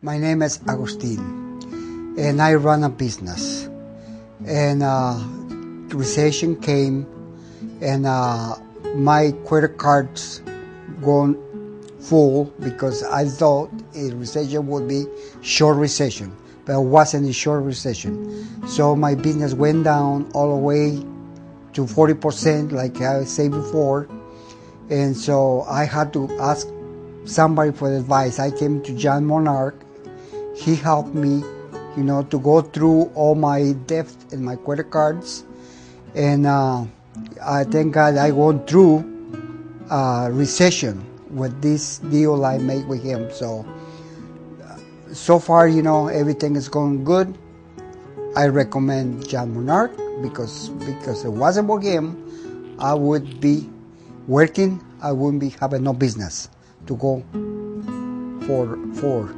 My name is Agustin, and I run a business. And recession came, and my credit cards gone full because I thought a recession would be short recession, but it wasn't a short recession. So my business went down all the way to 40%, like I said before. And so I had to ask somebody for advice. I came to John Monarch. He helped me, to go through all my debt and my credit cards. And I thank God I went through recession with this deal I made with him. So far, everything is going good. I recommend John Monarch because it wasn't for him, I would be working. I wouldn't be having no business to go for